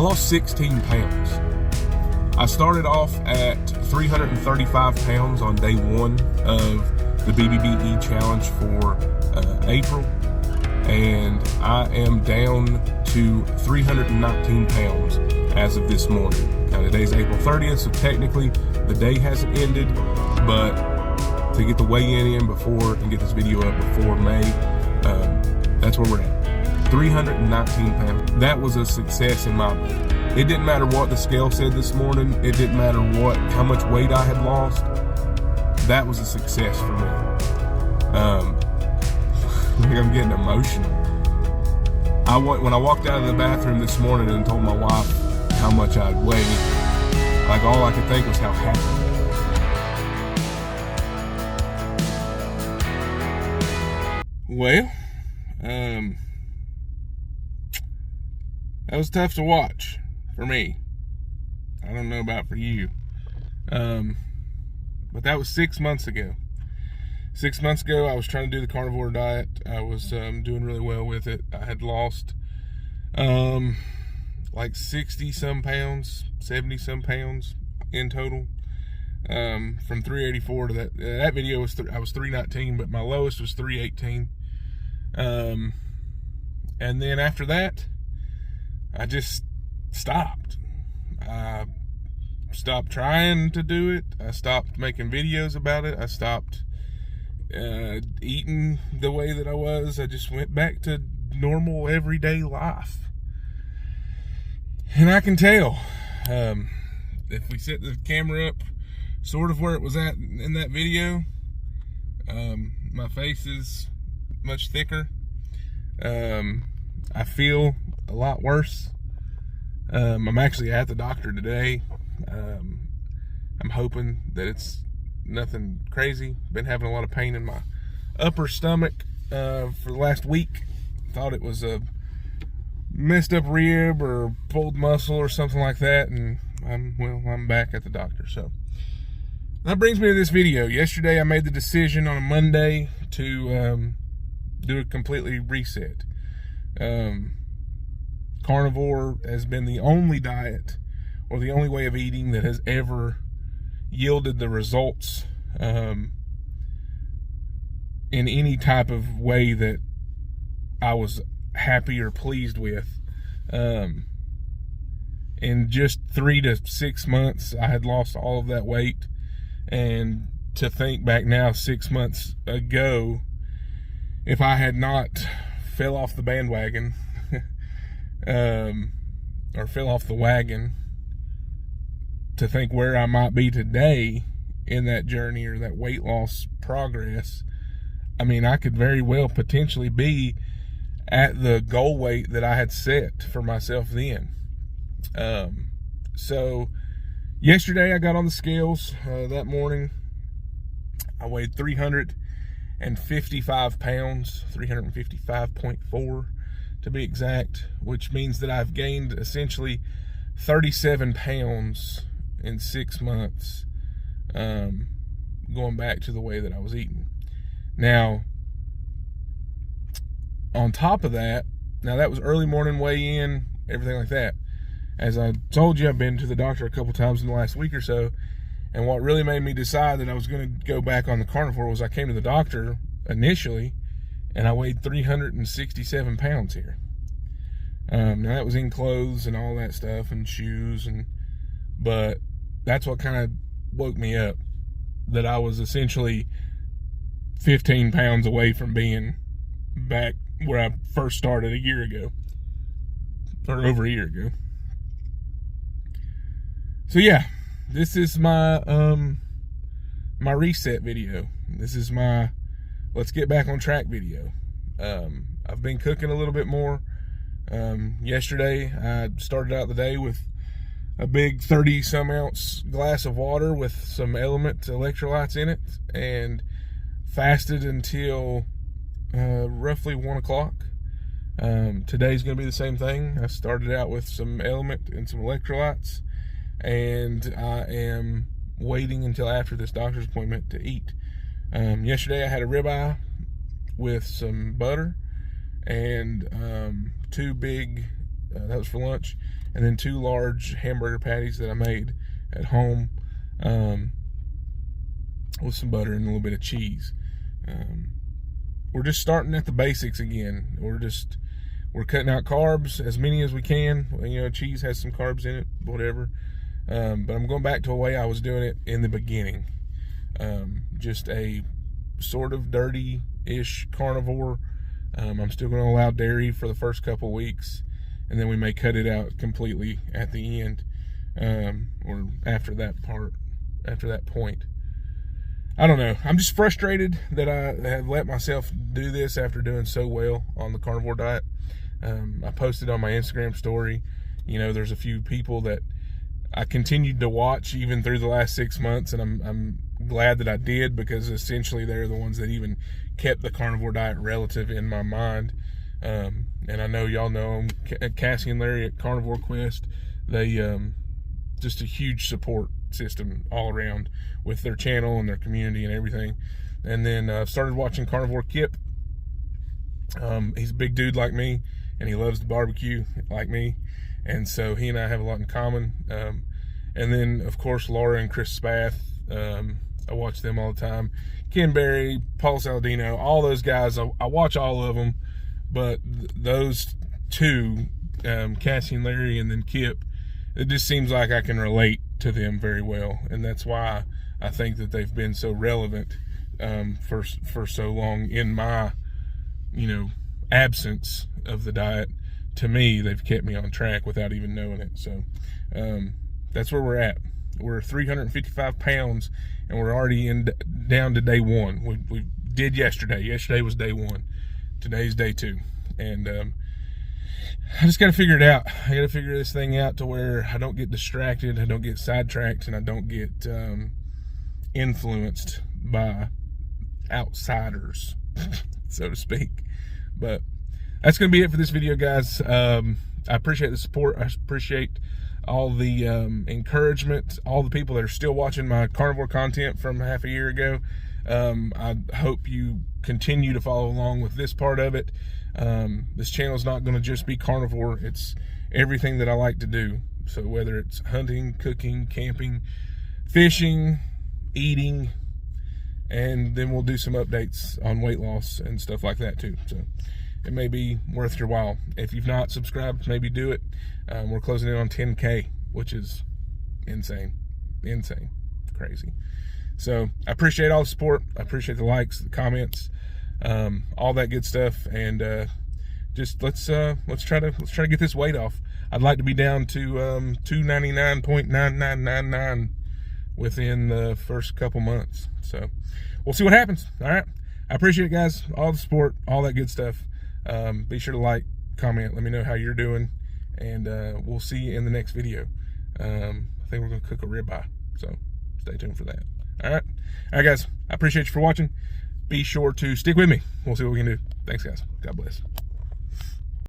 lost 16 pounds. I started off at 335 pounds on day one of the BBBE challenge for April, and I am down to 319 pounds as of this morning. Now today's April 30th, so technically the day hasn't ended, but to get the weigh-in in before and get this video up before May, that's where we're at. 319 pounds. That was a success in my book. It didn't matter what the scale said this morning. It didn't matter how much weight I had lost. That was a success for me. I'm getting emotional. When I walked out of the bathroom this morning and told my wife how much I'd weighed, like all I could think was how happy I was. Well, that was tough to watch for me. I don't know about for you. But that was 6 months ago. 6 months ago, I was trying to do the carnivore diet. I was doing really well with it. I had lost like 60-some pounds, 70-some pounds in total. From 384 to that video was I was 319, but my lowest was 318. And then after that, I just stopped. I stopped trying to do it. I stopped making videos about it. I stopped eating the way that I was. I just went back to normal everyday life. And I can tell, if we set the camera up sort of where it was at in that video, my face is much thicker. I feel a lot worse. I'm actually at the doctor today. I'm hoping that it's nothing crazy. Been having a lot of pain in my upper stomach for the last week. Thought it was a messed up rib or pulled muscle or something like that, and I'm back at the doctor. So that brings me to this video. Yesterday I made the decision on a Monday to do a completely reset. Carnivore has been the only diet or the only way of eating that has ever yielded the results in any type of way that I was happy or pleased with. In just 3 to 6 months, I had lost all of that weight. And to think back now, 6 months ago, if I had not fell off the bandwagon, or fell off the wagon, to think where I might be today in that journey or that weight loss progress, I mean, I could very well potentially be at the goal weight that I had set for myself then. So yesterday I got on the scales that morning. I weighed 355 pounds, 355.4 to be exact, which means that I've gained essentially 37 pounds in 6 months, going back to the way that I was eating. Now, on top of that, now that was early morning weigh-in, everything like that. As I told you, I've been to the doctor a couple times in the last week or so, and what really made me decide that I was going to go back on the carnivore was I came to the doctor initially, and I weighed 367 pounds here. Now that was in clothes and all that stuff and shoes, but that's what kind of woke me up, that I was essentially 15 pounds away from being back where I first started a year ago, or over a year ago. So yeah, this is my my reset video. This is my let's get back on track video. I've been cooking a little bit more. Yesterday I started out the day with a big 30-some ounce glass of water with some element electrolytes in it, and fasted until roughly 1 o'clock. Today's going to be the same thing. I started out with some element and some electrolytes, and I am waiting until after this doctor's appointment to eat. Yesterday I had a ribeye with some butter and 2 big That was for lunch. And then 2 large hamburger patties that I made at home, with some butter and a little bit of cheese. We're just starting at the basics again. We're cutting out carbs as many as we can. You know, cheese has some carbs in it, whatever. But I'm going back to the way I was doing it in the beginning. Just a sort of dirty-ish carnivore. I'm still going to allow dairy for the first couple weeks, and then we may cut it out completely at the end, or after that point. I don't know. I'm just frustrated that I have let myself do this after doing so well on the carnivore diet. I posted on my Instagram story, you know, there's a few people that I continued to watch even through the last 6 months, and I'm glad that I did, because essentially they're the ones that even kept the carnivore diet relative in my mind. And I know y'all know them, Cassie and Larry at Carnivore Quest. They just a huge support system all around with their channel and their community and everything. And then I've started watching Carnivore Kip. He's a big dude like me, and he loves the barbecue like me, and so he and I have a lot in common. And then of course Laura and Chris Spath, I watch them all the time. Ken Berry, Paul Saladino, all those guys, I watch all of them, but those two, Cassie and Larry, and then Kip, it just seems like I can relate to them very well, and that's why I think that they've been so relevant for so long in my, you know, absence of the diet. To me, they've kept me on track without even knowing it. So that's where we're at. We're 355 pounds, and we're already down to day 1. We did yesterday. Yesterday was day 1. Today's day 2, and I just got to figure it out. I got to figure this thing out to where I don't get distracted, I don't get sidetracked, and I don't get influenced by outsiders, so to speak. But that's going to be it for this video, guys. I appreciate the support. I appreciate all the encouragement, all the people that are still watching my carnivore content from half a year ago. I hope you continue to follow along with this part of it. This channel is not going to just be carnivore. It's everything that I like to do. So whether it's hunting, cooking, camping, fishing, eating, and then we'll do some updates on weight loss and stuff like that too. So it may be worth your while. If you've not subscribed, maybe do it. We're closing in on 10K, which is insane, crazy. So I appreciate all the support. I appreciate the likes, the comments, all that good stuff, and just let's try to get this weight off. I'd like to be down to 299.9999 within the first couple months. So we'll see what happens. All right. I appreciate it, guys. All the support, all that good stuff. Be sure to like, comment, let me know how you're doing, and we'll see you in the next video. I think we're going to cook a ribeye, so stay tuned for that. All right, guys, I appreciate you for watching. Be sure to stick with me. We'll see what we can do. Thanks, guys. God bless.